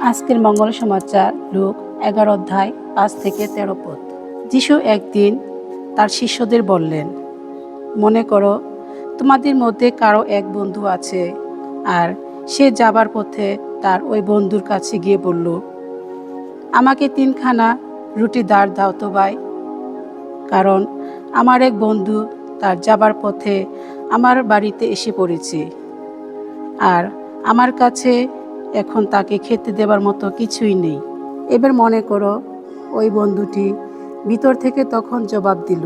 আজকের মঙ্গল সমাচার লূক 11 অধ্যায় 5 থেকে 13 পদ। যিশু একদিন তার শিষ্যদের বললেন, মনে করো তোমাদের মধ্যে কারো এক বন্ধু আছে, আর সে যাবার পথে তার ওই বন্ধুর কাছে গিয়ে বলল, আমাকে 3খানা রুটি দাও তো ভাই, কারণ আমার এক বন্ধু তার যাবার পথে আমার বাড়িতে এসে পড়েছে, আর আমার কাছে এখন তাকে খেতে দেবার মতো কিছুই নেই। এবার মনে করো ওই বন্ধুটি ভিতর থেকে তখন জবাব দিল,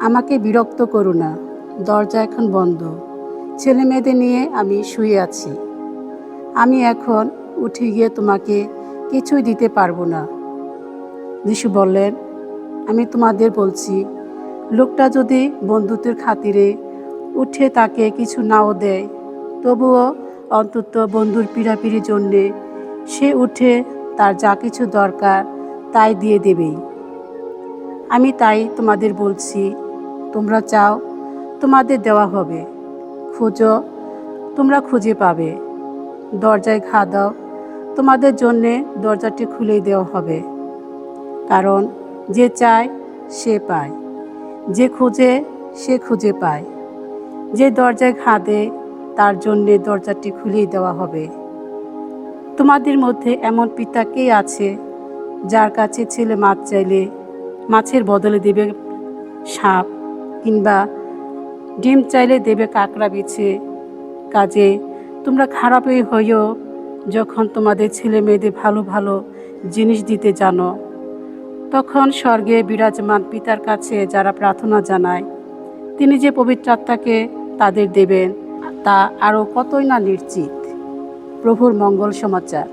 আমাকে বিরক্ত করো না, দরজা এখন বন্ধ, ছেলে মেয়েদের নিয়ে আমি শুয়ে আছি, আমি এখন উঠে গিয়ে তোমাকে কিছুই দিতে পারবো না। যিশু বললেন, আমি তোমাদের বলছি, লোকটা যদি বন্ধুত্বের খাতিরে উঠে তাকে কিছু নাও দেয়, তবুও অন্তত বন্ধুর পীড়াপিড়ির জন্যে সে উঠে তার যা কিছু দরকার তাই দিয়ে দেবেই। আমি তাই তোমাদের বলছি, তোমরা চাও তোমাদের দেওয়া হবে, খোঁজো তোমরা খুঁজে পাবে, দরজায় ঘা দাও, তোমাদের জন্যে দরজাটি খুলে দেওয়া হবে। কারণ যে চায় সে পায়, যে খোঁজে সে খুঁজে পায়, যে দরজায় ঘা দেয় তার জন্যে দরজাটি খুলিয়ে দেওয়া হবে। তোমাদের মধ্যে এমন পিতা কে আছে, যার কাছে ছেলে মাছ চাইলে মাছের বদলে দেবে সাপ, কিংবা ডিম চাইলে দেবে কাঁকড়া বিছে? কাজে তোমরা খারাপই হইও যখন তোমাদের ছেলে মেয়েদের ভালো ভালো জিনিস দিতে জানো, তখন স্বর্গে বিরাজমান পিতার কাছে যারা প্রার্থনা জানায়, তিনি যে পবিত্র আত্মাকে তাদের দেবেন তা আরও কতই না নিশ্চিত। প্রভুর মঙ্গল সমাচার।